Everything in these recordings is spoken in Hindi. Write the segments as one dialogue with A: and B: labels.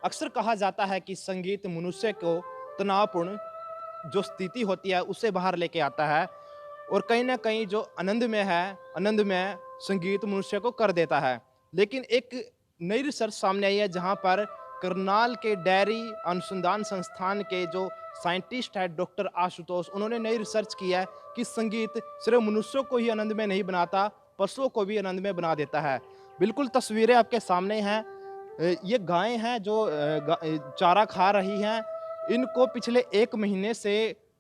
A: अक्सर कहा जाता है कि संगीत मनुष्य को तनावपूर्ण जो स्थिति होती है उससे बाहर लेके आता है और कहीं न कहीं जो आनंदमय संगीत मनुष्य को कर देता है। लेकिन एक नई रिसर्च सामने आई है जहाँ पर करनाल के डेयरी अनुसंधान संस्थान के जो साइंटिस्ट है डॉक्टर आशुतोष, उन्होंने नई रिसर्च की है कि संगीत सिर्फ़ मनुष्यों को ही आनंदमय नहीं बनाता, पशुओं को भी आनंदमय बना देता है। बिल्कुल तस्वीरें आपके सामने हैं। ये गायें हैं जो चारा खा रही हैं। इनको पिछले 1 महीने से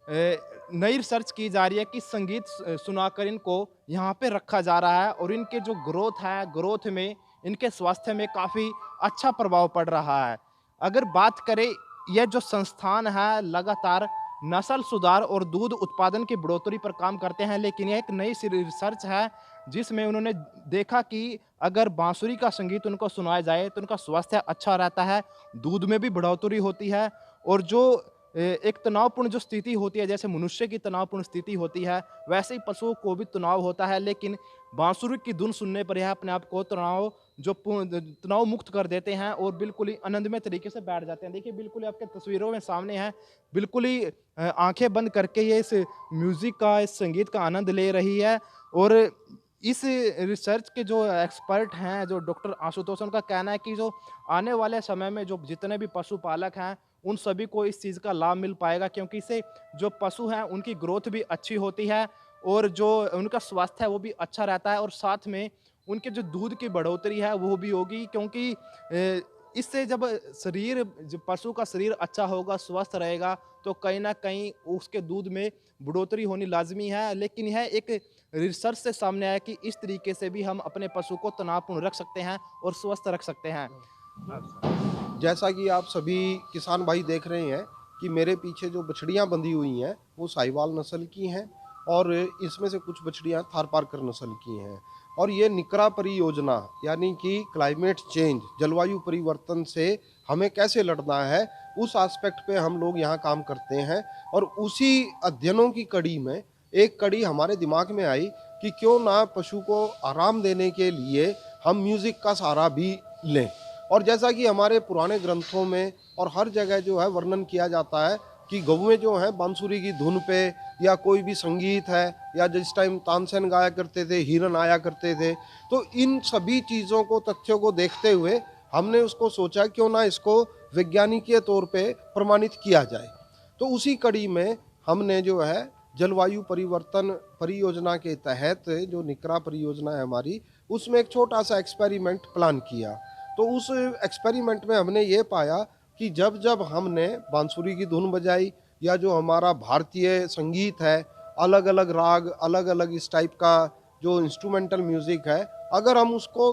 A: नई रिसर्च की जा रही है कि संगीत सुनाकर इनको यहाँ पे रखा जा रहा है और इनके जो ग्रोथ में, इनके स्वास्थ्य में काफ़ी अच्छा प्रभाव पड़ रहा है। अगर बात करें, यह जो संस्थान है लगातार नस्ल सुधार और दूध उत्पादन की बढ़ोतरी पर काम करते हैं, लेकिन यह एक नई सी रिसर्च है जिसमें उन्होंने देखा कि अगर बांसुरी का संगीत उनको सुनाया जाए तो उनका स्वास्थ्य अच्छा रहता है, दूध में भी बढ़ोतरी होती है और जो एक तनावपूर्ण जो स्थिति होती है, जैसे मनुष्य की तनावपूर्ण स्थिति होती है, वैसे ही पशुओं को भी तनाव होता है, लेकिन बांसुरी की धुन सुनने पर यह अपने आप को तनाव मुक्त कर देते हैं और बिल्कुल ही आनंदमय तरीके से बैठ जाते हैं। देखिए, बिल्कुल ही आपके तस्वीरों में सामने है, बिल्कुल ही आँखें बंद करके ये इस म्यूज़िक का, इस संगीत का आनंद ले रही है और इस रिसर्च के जो एक्सपर्ट हैं, जो डॉक्टर आशुतोष, उनका कहना है कि जो आने वाले समय में जो जितने भी पशुपालक हैं, उन सभी को इस चीज़ का लाभ मिल पाएगा क्योंकि इससे जो पशु हैं, उनकी ग्रोथ भी अच्छी होती है और जो उनका स्वास्थ्य है, वो भी अच्छा रहता है और साथ में उनके जो दूध की बढ़ोतरी है, वो भी होगी क्योंकि इससे जब पशु का शरीर अच्छा होगा, स्वस्थ रहेगा, तो कहीं न कहीं उसके दूध में बढ़ोतरी होनी लाज़मी है। लेकिन यह एक रिसर्च से सामने आया कि इस तरीके से भी हम अपने पशु को तनावपूर्ण रख सकते हैं और स्वस्थ रख सकते हैं।
B: जैसा कि आप सभी किसान भाई देख रहे हैं कि मेरे पीछे जो बछड़ियां बंधी हुई हैं वो साहिवाल नस्ल की हैं और इसमें से कुछ बछड़ियां थारपारकर नस्ल की हैं। और ये निकरा परियोजना यानी कि क्लाइमेट चेंज, जलवायु परिवर्तन से हमें कैसे लड़ना है, उस एस्पेक्ट पे हम लोग यहाँ काम करते हैं। और उसी अध्ययनों की कड़ी में एक कड़ी हमारे दिमाग में आई कि क्यों ना पशु को आराम देने के लिए हम म्यूज़िक का सहारा भी लें। और जैसा कि हमारे पुराने ग्रंथों में और हर जगह जो है वर्णन किया जाता है कि गौएं जो हैं बांसुरी की धुन पे या कोई भी संगीत है या जिस टाइम तानसेन गाया करते थे, हिरन आया करते थे, तो इन सभी चीज़ों को, तथ्यों को देखते हुए हमने उसको सोचा क्यों ना इसको वैज्ञानिकीय तौर पे प्रमाणित किया जाए। तो उसी कड़ी में हमने जो है जलवायु परिवर्तन परियोजना के तहत, जो निकरा परियोजना है हमारी, उसमें एक छोटा सा एक्सपेरिमेंट प्लान किया। तो उस एक्सपेरिमेंट में हमने ये पाया कि जब जब हमने बांसुरी की धुन बजाई या जो हमारा भारतीय संगीत है, अलग अलग राग, अलग अलग इस टाइप का जो इंस्ट्रूमेंटल म्यूज़िक है, अगर हम उसको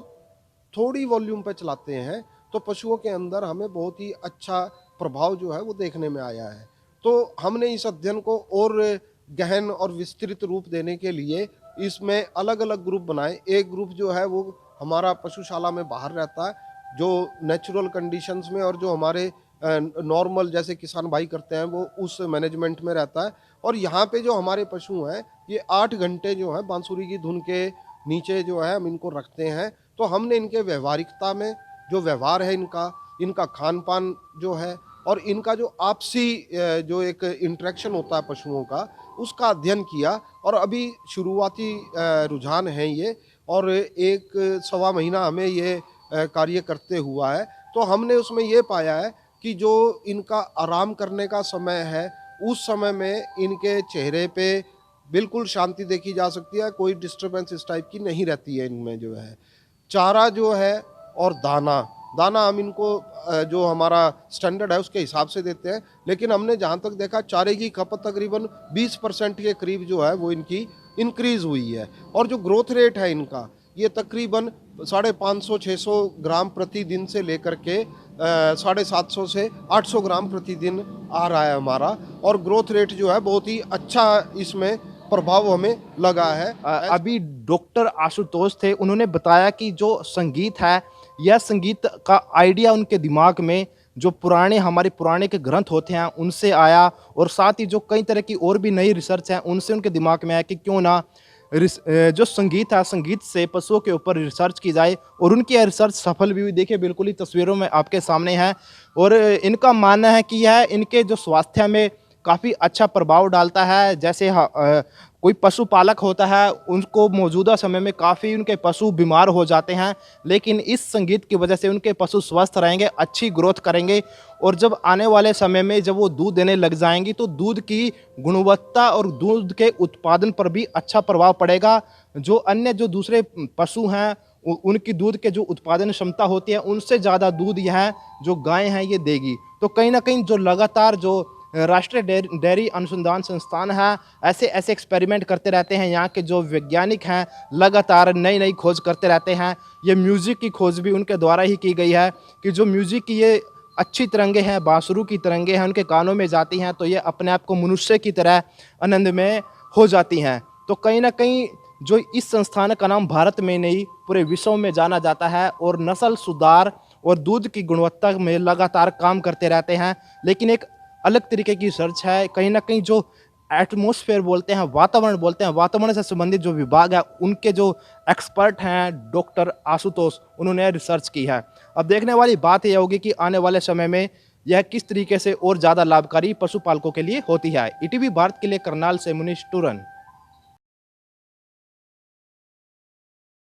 B: थोड़ी वॉल्यूम पे चलाते हैं तो पशुओं के अंदर हमें बहुत ही अच्छा प्रभाव जो है वो देखने में आया है। तो हमने इस अध्ययन को और गहन और विस्तृत रूप देने के लिए इसमें अलग अलग ग्रुप बनाए। एक ग्रुप जो है वो हमारा पशुशाला में बाहर रहता है, जो नेचुरल कंडीशंस में और जो हमारे नॉर्मल जैसे किसान भाई करते हैं वो उस मैनेजमेंट में रहता है। और यहाँ पे जो हमारे पशु हैं ये 8 घंटे जो है बांसुरी की धुन के नीचे जो है हम इनको रखते हैं। तो हमने इनके व्यवहारिकता में, जो व्यवहार है इनका, इनका खान-पान जो है और इनका जो आपसी जो एक इंटरेक्शन होता है पशुओं का, उसका अध्ययन किया। और अभी शुरुआती रुझान हैं ये, और 1 सवा महीना हमें ये कार्य करते हुआ है। तो हमने उसमें ये पाया है कि जो इनका आराम करने का समय है, उस समय में इनके चेहरे पे बिल्कुल शांति देखी जा सकती है, कोई डिस्टर्बेंस इस टाइप की नहीं रहती है इनमें जो है। चारा जो है और दाना, दाना हम इनको जो हमारा स्टैंडर्ड है उसके हिसाब से देते हैं, लेकिन हमने जहाँ तक देखा चारे की खपत तकरीबन 20% के करीब जो है वो इनकी इंक्रीज़ हुई है। और जो ग्रोथ रेट है इनका, ये तकरीबन 550-600 ग्राम प्रतिदिन से लेकर के 750 से 800 ग्राम प्रतिदिन आ रहा है हमारा। और ग्रोथ रेट जो है बहुत ही अच्छा इसमें प्रभाव हमें लगा है।
A: अभी डॉक्टर आशुतोष थे, उन्होंने बताया कि जो संगीत है, यह संगीत का आइडिया उनके दिमाग में जो हमारे पुराने के ग्रंथ होते हैं, उनसे आया और साथ ही जो कई तरह की और भी नई रिसर्च है, उनसे उनके दिमाग में आया कि क्यों ना जो संगीत है, संगीत से पशुओं के ऊपर रिसर्च की जाए और उनकी यह रिसर्च सफल भी हुई। देखिए बिल्कुल ही तस्वीरों में आपके सामने है और इनका मानना है कि यह इनके जो स्वास्थ्य में काफ़ी अच्छा प्रभाव डालता है। जैसे कोई पशुपालक होता है, उनको मौजूदा समय में काफ़ी उनके पशु बीमार हो जाते हैं, लेकिन इस संगीत की वजह से उनके पशु स्वस्थ रहेंगे, अच्छी ग्रोथ करेंगे और जब आने वाले समय में जब वो दूध देने लग जाएंगी तो दूध की गुणवत्ता और दूध के उत्पादन पर भी अच्छा प्रभाव पड़ेगा। जो अन्य जो दूसरे पशु हैं, उनकी दूध के जो उत्पादन क्षमता होती है, उनसे ज़्यादा दूध यह जो गाय हैं ये देगी। तो कहीं न कहीं जो लगातार जो राष्ट्रीय डेयरी अनुसंधान संस्थान है, ऐसे ऐसे एक्सपेरिमेंट करते रहते हैं। यहाँ के जो वैज्ञानिक हैं लगातार नई नई खोज करते रहते हैं। ये म्यूज़िक की खोज भी उनके द्वारा ही की गई है कि जो म्यूज़िक की ये अच्छी तरंगे हैं, बांसुरी की तरंगे हैं, उनके कानों में जाती हैं तो ये अपने आप को मनुष्य की तरह आनंदमय हो जाती हैं। तो कहीं न कहीं जो इस संस्थान का नाम भारत में नहीं पूरे विश्व में जाना जाता है और नस्ल सुधार और दूध की गुणवत्ता में लगातार काम करते रहते हैं। लेकिन एक अलग तरीके की रिसर्च है, कहीं न कहीं जो एटमॉस्फेयर बोलते हैं, वातावरण बोलते हैं, वातावरण से संबंधित जो विभाग है, उनके जो एक्सपर्ट हैं डॉक्टर आशुतोष, उन्होंने रिसर्च की है। अब देखने वाली बात ये होगी कि आने वाले समय में यह किस तरीके से और ज़्यादा लाभकारी पशुपालकों के लिए होती है। ईटीवी भारत के लिए करनाल से मुनीश टूरन।